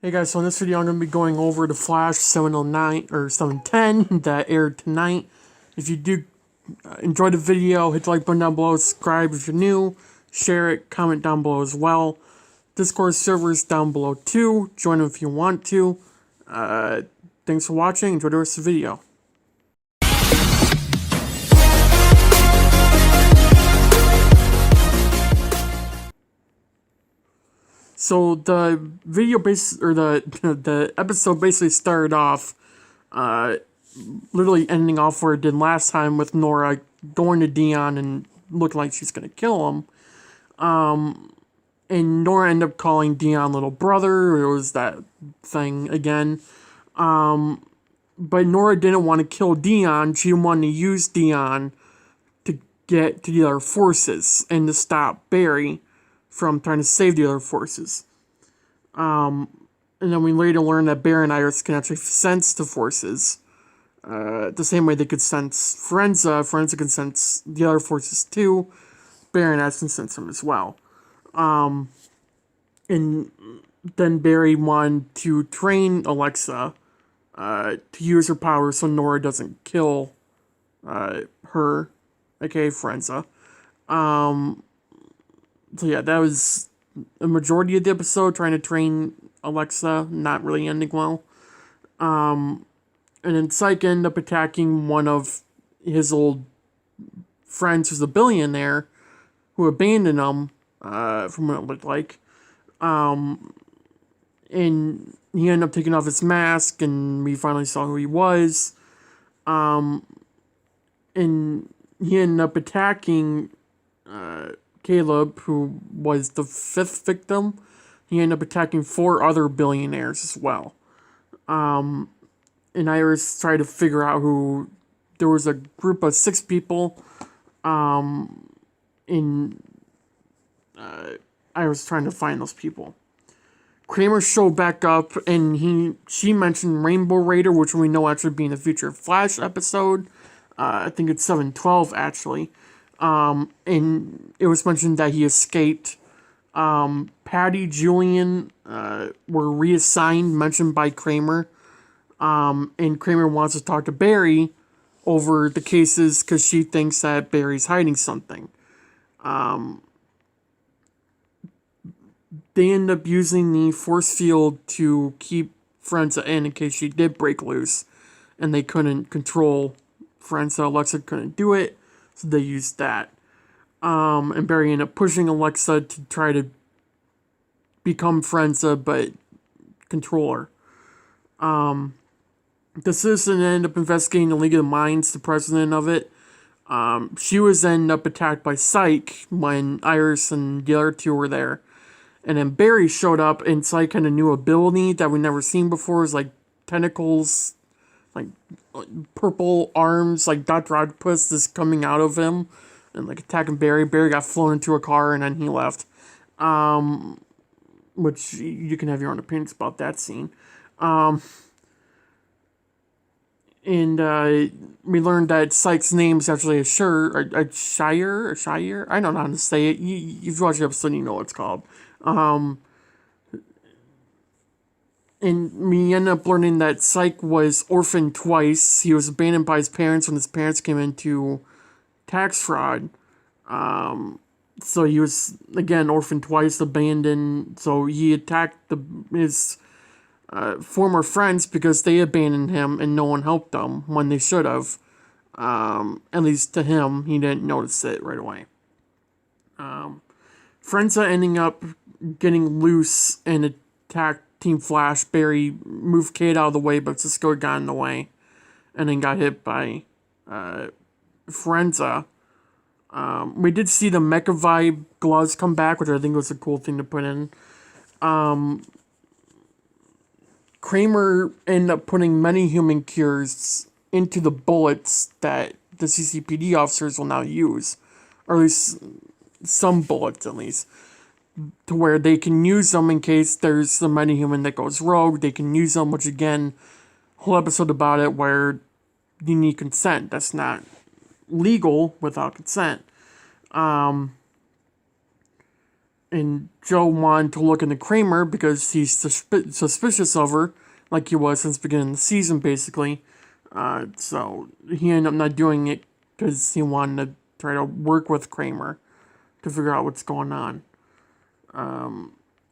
Hey guys, so in this video I'm going to be going over the Flash 709 or 710 that aired tonight. If you do enjoy the video, hit the like button down below, subscribe if you're new, share it, comment down below as well. Discord servers down below too, join them if you want to. Thanks for watching, enjoy the rest of the video. So the video the episode basically started off, literally ending off where it did last time with Nora going to Dion and looking like she's gonna kill him. And Nora ended up calling Dion little brother. It was that thing again. But Nora didn't want to kill Dion. She wanted to use Dion to get to the other forces and to stop Barry from trying to save the other forces. And then we later learned that Barry and Iris can actually sense the forces. The same way they could sense Frenza. Frenza can sense the other forces too. Barry and Iris can sense them as well. And then Barry wanted to train Alexa to use her powers so Nora doesn't kill her, aka Frenza. So yeah, that was a majority of the episode, trying to train Alexa, not really ending well. And then Psyche ended up attacking one of his old friends who's a billionaire, who abandoned him, from what it looked like. And he ended up taking off his mask, and we finally saw who he was. And he ended up attacking Caleb, who was the 5th victim. He ended up attacking 4 other billionaires as well. And Iris tried to figure out who... There was a group of 6 people. Iris trying to find those people. Kramer showed back up, and she mentioned Rainbow Raider, which we know actually being a future Flash episode. I think it's 712 actually. And it was mentioned that he escaped. Patty, Julian, were reassigned, mentioned by Kramer. And Kramer wants to talk to Barry over the cases because she thinks that Barry's hiding something. They end up using the force field to keep Frenza in case she did break loose. And they couldn't control Frenza. Alexa couldn't do it. So they used that. And Barry ended up pushing Alexa to try to become Frenza, but control her. The citizen ended up investigating the League of the Minds, the president of it. She was ended up attacked by Psyche when Iris and the other 2 were there. And then Barry showed up, and Psyche had a new ability that we've never seen before. It was like tentacles, like purple arms, like Dr. Octopus is coming out of him and like attacking Barry. Barry got flown into a car and then he left. Which you can have your own opinions about that scene. And we learned that Psyche's name is actually a Shire. I don't know how to say it. You've watched the episode, you know what it's called. And we ended up learning that Psyche was orphaned twice. He was abandoned by his parents when his parents came into tax fraud. So he was, again, orphaned twice, abandoned. So he attacked his former friends because they abandoned him and no one helped them when they should have. At least to him, he didn't notice it right away. Frenza ending up getting loose and attacked Team Flash. Barry moved Kate out of the way, but Cisco got in the way. And then got hit by Frenza. We did see the Mecha Vibe gloves come back, which I think was a cool thing to put in. Kramer ended up putting many human cures into the bullets that the CCPD officers will now use. Or at least some bullets, at least. To where they can use them in case there's a metahuman that goes rogue. They can use them, which again, whole episode about it where you need consent. That's not legal without consent. And And Joe wanted to look into Kramer because he's suspicious of her, like he was since the beginning of the season, basically. So he ended up not doing it because he wanted to try to work with Kramer to figure out what's going on.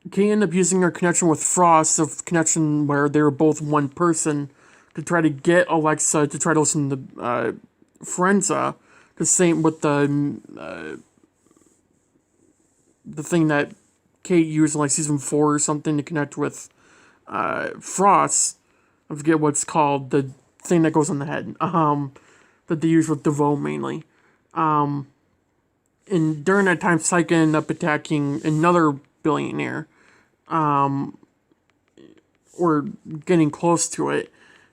Kate ended up using her connection with Frost, a connection where they were both one person, to try to get Alexa to try to listen to Frenza, the same with the thing that Kate used in like season 4 or something to connect with Frost. I forget what's called, the thing that goes on the head. That they use with DeVoe mainly. And during that time, Psyche ended up attacking another billionaire. Or getting close to it.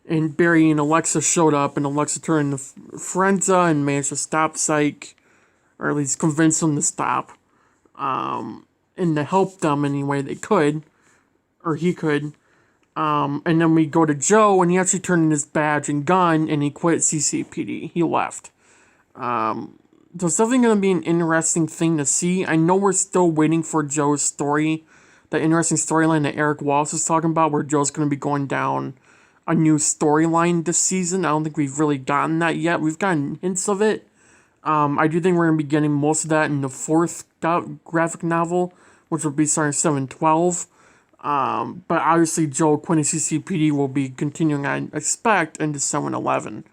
And Barry and Alexa showed up, and Alexa turned to Frenza and managed to stop Psyche, or at least convince them to stop. And to help them any way they could, or he could. And then we go to Joe, and he actually turned in his badge and gun, and he quit CCPD. He left. So it's definitely going to be an interesting thing to see. I know we're still waiting for Joe's story, the interesting storyline that Eric Wallace was talking about, where Joe's going to be going down a new storyline this season. I don't think we've really gotten that yet. We've gotten hints of it. I do think we're going to be getting most of that in the 4th graphic novel, which will be starting 7/12. But obviously Joe quitting CCPD will be continuing, I expect, into 7/11,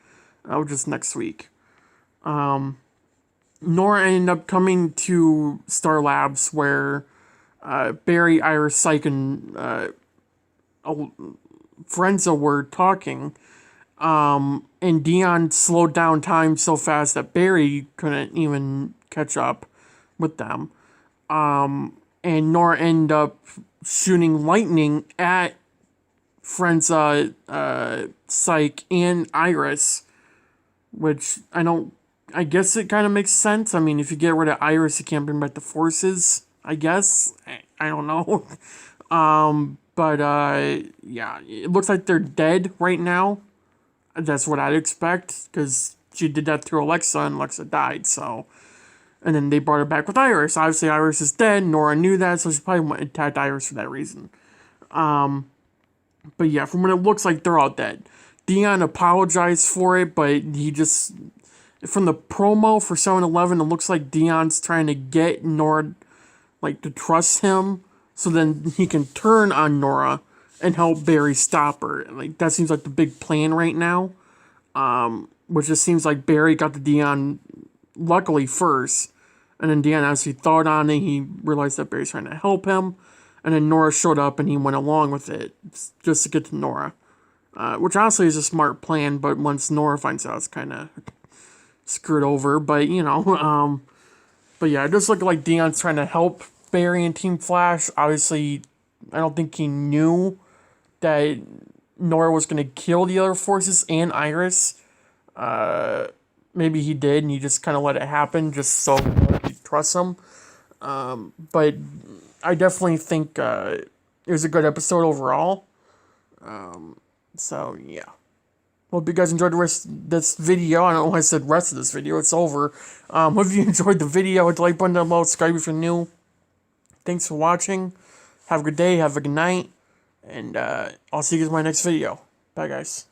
which is next week. Nora ended up coming to Star Labs where Barry, Iris, Psyche, and Frenza were talking. And Dion slowed down time so fast that Barry couldn't even catch up with them. And Nora ended up shooting lightning at Frenza, Psyche, and Iris, which I guess it kind of makes sense. I mean, if you get rid of Iris, you can't bring back the forces, I guess. I don't know. But yeah, it looks like they're dead right now. That's what I'd expect, because she did that to Alexa, and Alexa died, so. And then they brought her back with Iris. Obviously, Iris is dead. Nora knew that, so she probably attacked Iris for that reason. But yeah, from what it looks like, they're all dead. Dion apologized for it, but he just... From the promo for 7/11, it looks like Dion's trying to get Nora, like, to trust him, so then he can turn on Nora and help Barry stop her. Like, that seems like the big plan right now. Which just seems like Barry got to Dion, luckily, first. And then Dion actually thought on it. He realized that Barry's trying to help him. And then Nora showed up and he went along with it just to get to Nora. Which honestly is a smart plan, but once Nora finds out, it's kind of screwed over. But, you know, but yeah, it just looked like Dion's trying to help Barry and Team Flash. Obviously, I don't think he knew that Nora was going to kill the other forces and Iris. Maybe he did, and he just kind of let it happen just so he trusts him. But I definitely think it was a good episode overall. So, yeah. Hope you guys enjoyed the rest of this video. I don't know why I said rest of this video. It's over. Hope you enjoyed the video. Hit the like button down below. Subscribe if you're new. Thanks for watching. Have a good day. Have a good night. And I'll see you guys in my next video. Bye, guys.